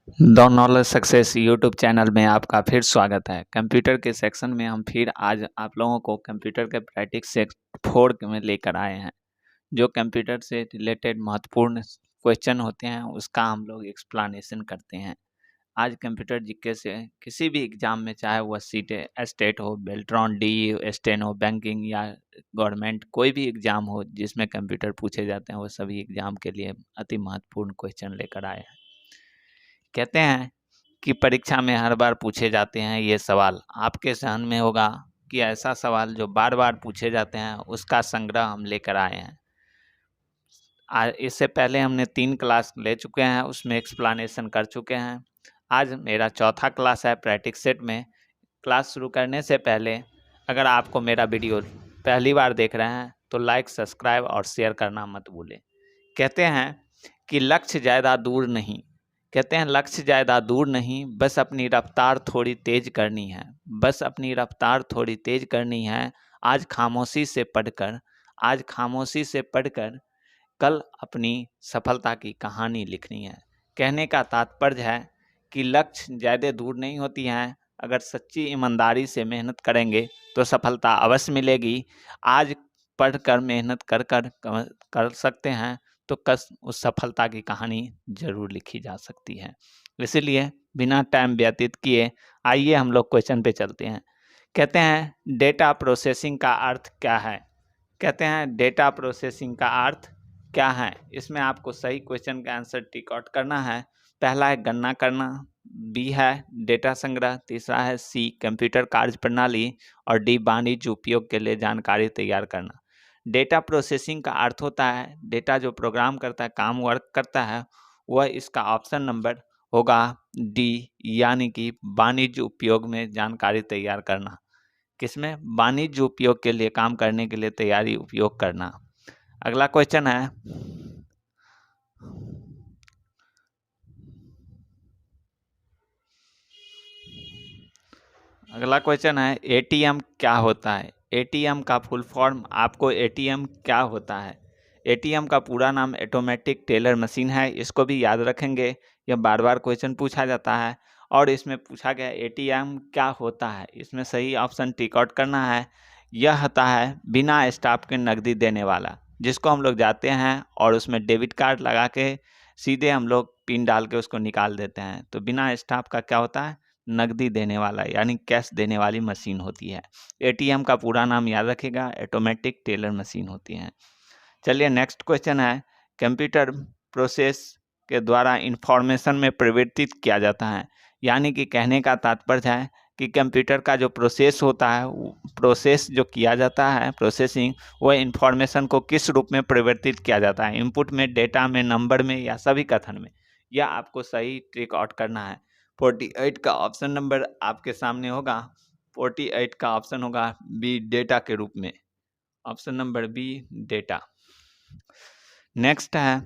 The knowledge success YouTube channel में आपका फिर स्वागत है। कंप्यूटर के सेक्शन में हम फिर आज आप लोगों को कंप्यूटर के प्रैक्टिस सेक्शन 4 में लेकर आए हैं। जो कंप्यूटर से रिलेटेड महत्वपूर्ण क्वेश्चन होते हैं उसका हम लोग एक्सप्लेनेशन करते हैं। आज कंप्यूटर जीके से किसी भी एग्जाम में, चाहे वह सीटे स्टेट हो, बेल्ट्रॉन, डी, स्टेनो, बैंकिंग या गवर्नमेंट, कोई भी एग्जाम हो जिसमें कंप्यूटर पूछे जाते हैं, वो सभी एग्जाम के लिए अति महत्वपूर्ण क्वेश्चन लेकर आए हैं। कहते हैं कि परीक्षा में हर बार पूछे जाते हैं ये सवाल। आपके जहन में होगा कि ऐसा सवाल जो बार बार पूछे जाते हैं उसका संग्रह हम लेकर आए हैं। इससे पहले हमने 3 क्लास ले चुके हैं, उसमें एक्सप्लेनेशन कर चुके हैं। आज मेरा चौथा क्लास है प्रैक्टिस सेट में। क्लास शुरू करने से पहले अगर आपको मेरा वीडियो पहली बार देख रहे हैं तो लाइक, सब्सक्राइब और शेयर करना मत भूलें। कहते हैं कि लक्ष्य ज़्यादा दूर नहीं। कहते हैं लक्ष्य ज़्यादा दूर नहीं, बस अपनी रफ्तार थोड़ी तेज करनी है। बस अपनी रफ्तार थोड़ी तेज करनी है। आज खामोशी से पढ़कर, आज खामोशी से पढ़कर कल अपनी सफलता की कहानी लिखनी है। कहने का तात्पर्य है कि लक्ष्य ज़्यादा दूर नहीं होती हैं। अगर सच्ची ईमानदारी से मेहनत करेंगे तो सफलता अवश्य मिलेगी। आज पढ़कर मेहनत कर सकते हैं तो कस उस सफलता की कहानी जरूर लिखी जा सकती है। इसीलिए बिना टाइम व्यतीत किए आइए हम लोग क्वेश्चन पे चलते हैं। कहते हैं डेटा प्रोसेसिंग का अर्थ क्या है। कहते हैं डेटा प्रोसेसिंग का अर्थ क्या है। इसमें आपको सही क्वेश्चन का आंसर टिक आउट करना है। पहला है गणना करना, बी है डेटा संग्रह, तीसरा है सी कंप्यूटर कार्य प्रणाली और डी वाणिज्य उपयोग के लिए जानकारी तैयार करना। डेटा प्रोसेसिंग का अर्थ होता है डेटा जो प्रोग्राम करता है, काम वर्क करता है, वह इसका ऑप्शन नंबर होगा डी, यानी कि वाणिज्य उपयोग में जानकारी तैयार करना। किसमें? वाणिज्य उपयोग के लिए, काम करने के लिए तैयारी उपयोग करना। अगला क्वेश्चन है, अगला क्वेश्चन है एटीएम क्या होता है। एटीएम का फुल फॉर्म, आपको एटीएम क्या होता है। एटीएम का पूरा नाम ऑटोमेटिक टेलर मशीन है। इसको भी याद रखेंगे, यह बार बार क्वेश्चन पूछा जाता है। और इसमें पूछा गया एटीएम क्या होता है, इसमें सही ऑप्शन टिक आउट करना है। यह होता है बिना स्टाफ के नकदी देने वाला, जिसको हम लोग जाते हैं और उसमें डेबिट कार्ड लगा के सीधे हम लोग पिन डाल के उसको निकाल देते हैं। तो बिना स्टाफ का क्या होता है? नकदी देने वाला, यानी कैश देने वाली मशीन होती है। एटीएम का पूरा नाम याद रखिएगा, ऑटोमेटिक टेलर मशीन होती है। चलिए नेक्स्ट क्वेश्चन है, कंप्यूटर प्रोसेस के द्वारा इंफॉर्मेशन में परिवर्तित किया जाता है। यानी कि कहने का तात्पर्य है कि कंप्यूटर का जो प्रोसेस होता है, प्रोसेस जो किया जाता है, प्रोसेसिंग, वह इंफॉर्मेशन को किस रूप में परिवर्तित किया जाता है, इनपुट में, डेटा में, नंबर में या सभी कथन में। यह आपको सही टिक आउट करना है। 48 का ऑप्शन नंबर आपके सामने होगा। 48 का ऑप्शन होगा बी, डेटा के रूप में। Option number B, data. Next है,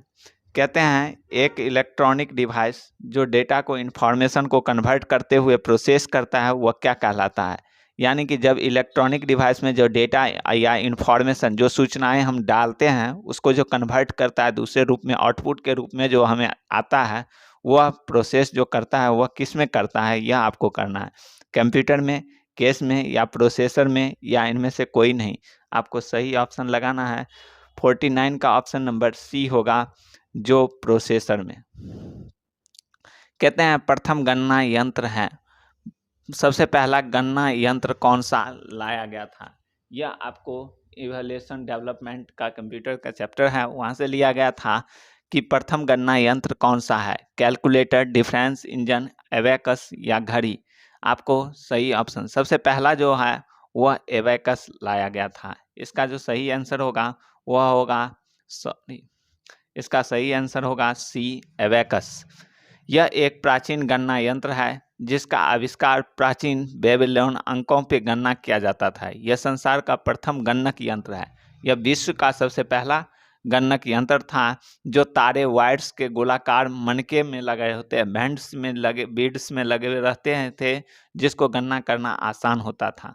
कहते हैं एक इलेक्ट्रॉनिक डिवाइस जो डेटा को इंफॉर्मेशन को कन्वर्ट करते हुए प्रोसेस करता है वह क्या कहलाता है। यानी कि जब इलेक्ट्रॉनिक डिवाइस में जो डेटा या इंफॉर्मेशन, जो सूचनाएं हम डालते हैं, उसको जो कन्वर्ट करता है दूसरे रूप में, आउटपुट के रूप में जो हमें आता है, वह प्रोसेस जो करता है वह किस में करता है, यह आपको करना है। कंप्यूटर में, केस में या प्रोसेसर में, या इनमें से कोई नहीं। आपको सही ऑप्शन लगाना है। 49 का ऑप्शन नंबर सी होगा, जो प्रोसेसर में। कहते हैं प्रथम गणना यंत्र है। सबसे पहला गणना यंत्र कौन सा लाया गया था। यह आपको इवैल्यूएशन डेवलपमेंट का कंप्यूटर का चैप्टर है, वहाँ से लिया गया था कि प्रथम गणना यंत्र कौन सा है। कैलकुलेटर, डिफरेंस इंजन, एबेकस या घड़ी। आपको सही ऑप्शन, सबसे पहला जो है वह एबेकस लाया गया था। इसका जो सही आंसर होगा वह होगा, सॉरी, इसका सही आंसर होगा सी, एबेकस। यह एक प्राचीन गणना यंत्र है जिसका आविष्कार प्राचीन बेबीलोन अंकों पे गणना किया जाता था। यह संसार का प्रथम गणक यंत्र है। यह विश्व का सबसे पहला गणक यंत्र था जो तारे, वायर्स के गोलाकार मनके में लगे होते हैं, बैंड्स में लगे, बीड्स में लगे हुए रहते हैं थे, जिसको गणना करना आसान होता था।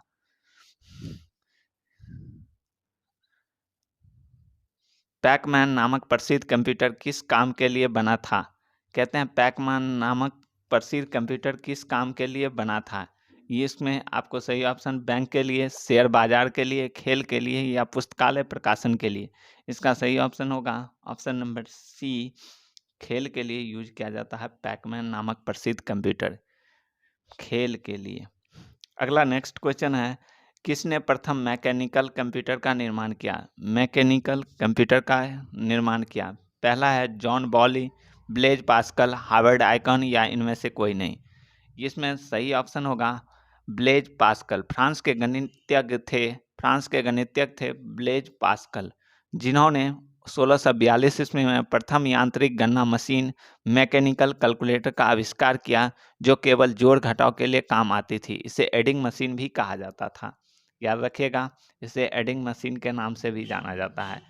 पैकमैन नामक प्रसिद्ध कंप्यूटर किस काम के लिए बना था। कहते हैं पैकमैन नामक प्रसिद्ध कंप्यूटर किस काम के लिए बना था? ये इसमें आपको सही ऑप्शन बैंक के लिए, शेयर बाजार के लिए, खेल के लिए या पुस्तकालय प्रकाशन के लिए। इसका सही ऑप्शन होगा ऑप्शन नंबर सी, खेल के लिए यूज किया जाता है पैकमैन नामक प्रसिद्ध कंप्यूटर, खेल के लिए। अगला नेक्स्ट क्वेश्चन है, किसने प्रथम मैकेनिकल कंप्यूटर का निर्माण किया? मैकेनिकल कंप्यूटर का निर्माण किया। पहला है जॉन बॉली, ब्लेज पास्कल, हार्वर्ड आइकन या इनमें से कोई नहीं। इसमें सही ऑप्शन होगा ब्लेज पास्कल। फ्रांस के गणितज्ञ थे ब्लेज पास्कल, जिन्होंने 1642 ईस्वी में प्रथम यांत्रिक गणना मशीन मैकेनिकल कैलकुलेटर का आविष्कार किया, जो केवल जोड़ घटाव के लिए काम आती थी। इसे एडिंग मशीन भी कहा जाता था, याद रखिएगा, इसे एडिंग मशीन के नाम से भी जाना जाता है।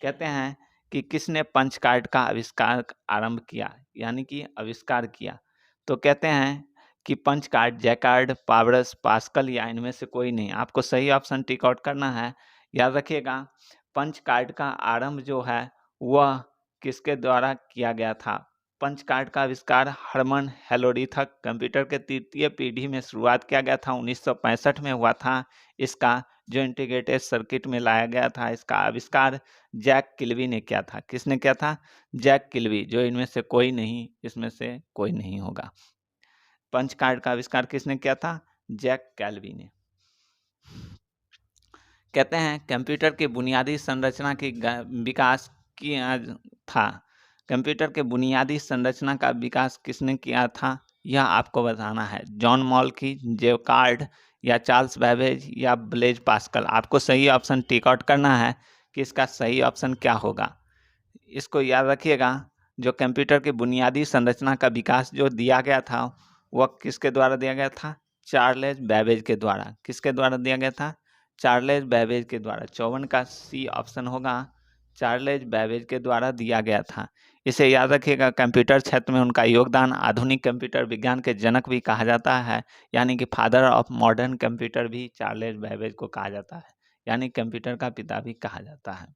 कहते हैं कि किसने पंच कार्ड का आविष्कार आरंभ किया, यानी कि आविष्कार किया? तो कहते हैं कि punch card Jacquard, Powers, Pascal या इनमें से कोई नहीं। आपको सही ऑप्शन टिक आउट करना है। याद रखिएगा, पंच कार्ड का आरंभ जो है वह किसके द्वारा किया गया था? पंच कार्ड का आविष्कार हरमन हेलोडिथक कंप्यूटर के तृतीय पीढ़ी में शुरुआत किया गया था, 1965 में हुआ था। इसका जो इंटीग्रेटेड सर्किट में लाया गया था, इसका आविष्कार जैक किल्वी ने किया था। किसने किया था? जैक किल्वी, जो इनमें से कोई नहीं, इसमें से कोई नहीं होगा। पंच कार्ड का आविष्कार किसने किया था? जैक कैल्वी ने। कहते हैं कंप्यूटर की बुनियादी संरचना की विकास किया था। कंप्यूटर के बुनियादी संरचना का विकास किसने किया था, यह आपको बताना है। जॉन मॉल्की, जैकार्ड या चार्ल्स बैबेज या ब्लेज पास्कल। आपको सही ऑप्शन टिक आउट करना है कि इसका सही ऑप्शन क्या होगा। इसको याद रखिएगा, जो कंप्यूटर की बुनियादी संरचना का विकास जो दिया गया था वह किसके द्वारा दिया गया था? चार्ल्स बैबेज के द्वारा। किसके द्वारा दिया गया था? चार्ल्स बैबेज के द्वारा। 54 का सी ऑप्शन होगा, चार्ल्स बैबेज के द्वारा दिया गया था। इसे याद रखिएगा, कंप्यूटर क्षेत्र में उनका योगदान आधुनिक कंप्यूटर विज्ञान के जनक भी कहा जाता है, यानी कि फादर ऑफ मॉडर्न कंप्यूटर भी चार्ल्स बैबेज को कहा जाता है, यानी कंप्यूटर का पिता भी कहा जाता है।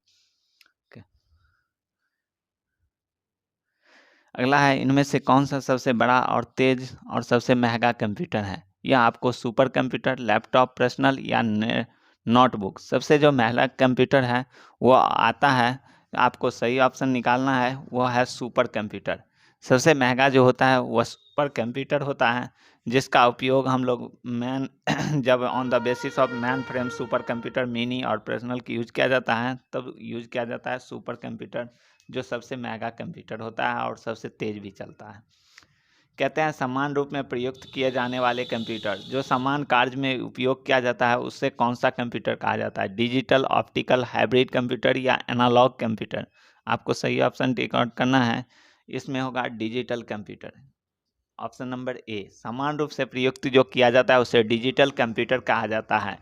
अगला है, इनमें से कौन सा सबसे बड़ा और तेज और सबसे महंगा कंप्यूटर है? यह आपको सुपर कंप्यूटर, लैपटॉप, पर्सनल या नोटबुक। सबसे जो महंगा कंप्यूटर है वो आता है, आपको सही ऑप्शन निकालना है, वो है सुपर कंप्यूटर। सबसे महंगा जो होता है वह सुपर कंप्यूटर होता है, जिसका उपयोग हम लोग मैन जब on the basis of man frame super computer mini और पर्सनल की यूज किया जाता है, तब यूज किया जाता है सुपर कंप्यूटर, जो सबसे महंगा कंप्यूटर होता है और सबसे तेज भी चलता है। कहते हैं समान रूप में प्रयुक्त किए जाने वाले कंप्यूटर, जो समान कार्य में उपयोग किया जाता है, उससे कौन सा कंप्यूटर कहा जाता है? डिजिटल, ऑप्टिकल, हाइब्रिड कंप्यूटर या एनालॉग कंप्यूटर। आपको सही ऑप्शन टिक आउट करना है, इसमें होगा digital computer. Option number A, समान रूप से प्रयुक्त जो किया जाता है उसे डिजिटल कंप्यूटर कहा जाता है।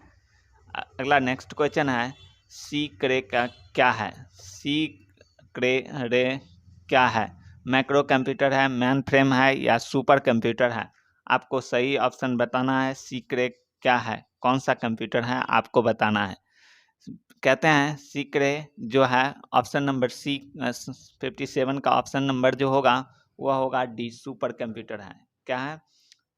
अगला नेक्स्ट क्वेश्चन है, सी क्रे का क्या है? सी क्रे रे क्या है? मैक्रो कंप्यूटर है, मैन फ्रेम है या सुपर कंप्यूटर है? आपको सही ऑप्शन बताना है। सी क्रे क्या है, कौन सा कंप्यूटर है, आपको बताना है। कहते हैं सी क्रे जो है ऑप्शन नंबर सी 57 का ऑप्शन नंबर जो होगा वह होगा डी, सुपर कंप्यूटर है। क्या है?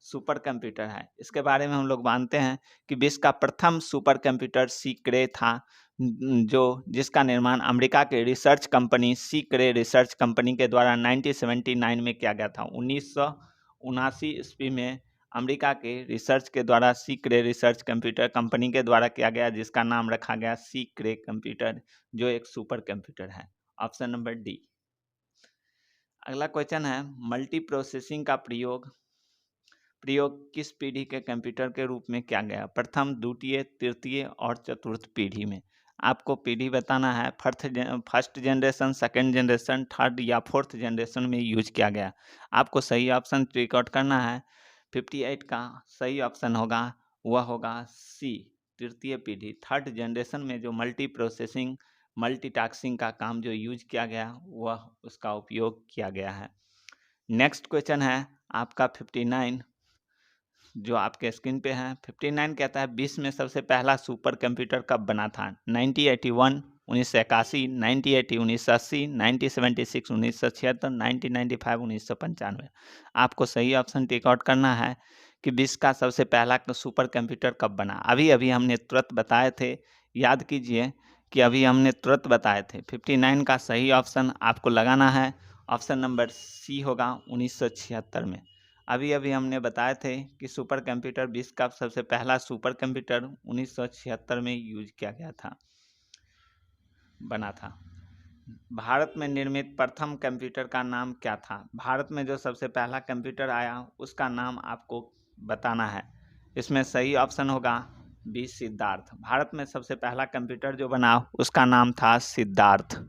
सुपर कंप्यूटर है। इसके बारे में हम लोग मानते हैं कि विश्व का प्रथम सुपर कंप्यूटर सी क्रे था, जो जिसका निर्माण अमेरिका के रिसर्च कंपनी सी क्रे रिसर्च कंपनी के द्वारा 1979 में किया गया था। 1979 ईस्वी में अमेरिका के रिसर्च के द्वारा सी क्रे रिसर्च कंप्यूटर कंपनी के द्वारा किया गया, जिसका नाम रखा गया सी क्रे कंप्यूटर, जो एक सुपर कंप्यूटर है। Option number D. अगला क्वेश्चन है, मल्टी प्रोसेसिंग का प्रयोग किस पीढ़ी के कंप्यूटर के रूप में किया गया? प्रथम, द्वितीय, तृतीय और चतुर्थ पीढ़ी में। आपको पीढ़ी बताना है। First generation, second generation, third या फोर्थ जनरेशन में यूज किया गया। आपको सही ऑप्शन टिक आउट करना है। 58 का सही ऑप्शन होगा, वह होगा सी, तृतीय पीढ़ी। थर्ड जनरेशन में जो मल्टी प्रोसेसिंग, मल्टीटास्किंग का काम जो यूज किया गया, वह उसका उपयोग किया गया है। नेक्स्ट क्वेश्चन है आपका 59, जो आपके स्क्रीन पे है। 59 कहता है विश्व में सबसे पहला सुपर कंप्यूटर कब बना था? 1981, 1981, 1980, 1980, 1976, 1976, 1995, 1995। आपको सही ऑप्शन टिक आउट करना है कि विश्व का सबसे पहला सुपर कंप्यूटर कब बना। अभी अभी हमने तुरंत बताए थे, याद कीजिए कि अभी हमने तुरंत बताए थे। 59 का सही ऑप्शन आपको लगाना है, ऑप्शन नंबर सी होगा 1976 में। अभी अभी हमने बताए थे कि सुपर कंप्यूटर, विश्व का सबसे पहला सुपर कंप्यूटर 1976 में यूज किया गया था, बना था। भारत में निर्मित प्रथम कंप्यूटर का नाम क्या था। भारत में जो सबसे पहला कंप्यूटर आया उसका नाम आपको बताना है। इसमें सही ऑप्शन होगा बी, सिद्धार्थ। भारत में सबसे पहला कंप्यूटर जो बना उसका नाम था सिद्धार्थ।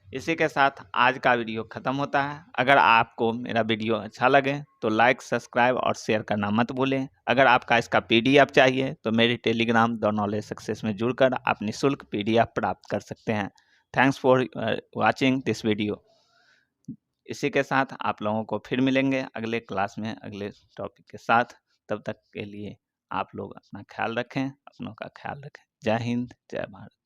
इसी के साथ आज का वीडियो ख़त्म होता है। अगर आपको मेरा वीडियो अच्छा लगे तो लाइक, सब्सक्राइब और शेयर करना मत भूलें। अगर आपका इसका पीडीएफ चाहिए तो मेरी टेलीग्राम द नॉलेज सक्सेस में जुड़कर आप निःशुल्क पीडीएफ प्राप्त कर सकते हैं। Thanks for watching this video. इसी के साथ आप लोगों को फिर मिलेंगे अगले क्लास में अगले टॉपिक के साथ। तब तक के लिए आप लोग अपना ख्याल रखें, अपनों का ख्याल रखें। जय हिंद, जय भारत।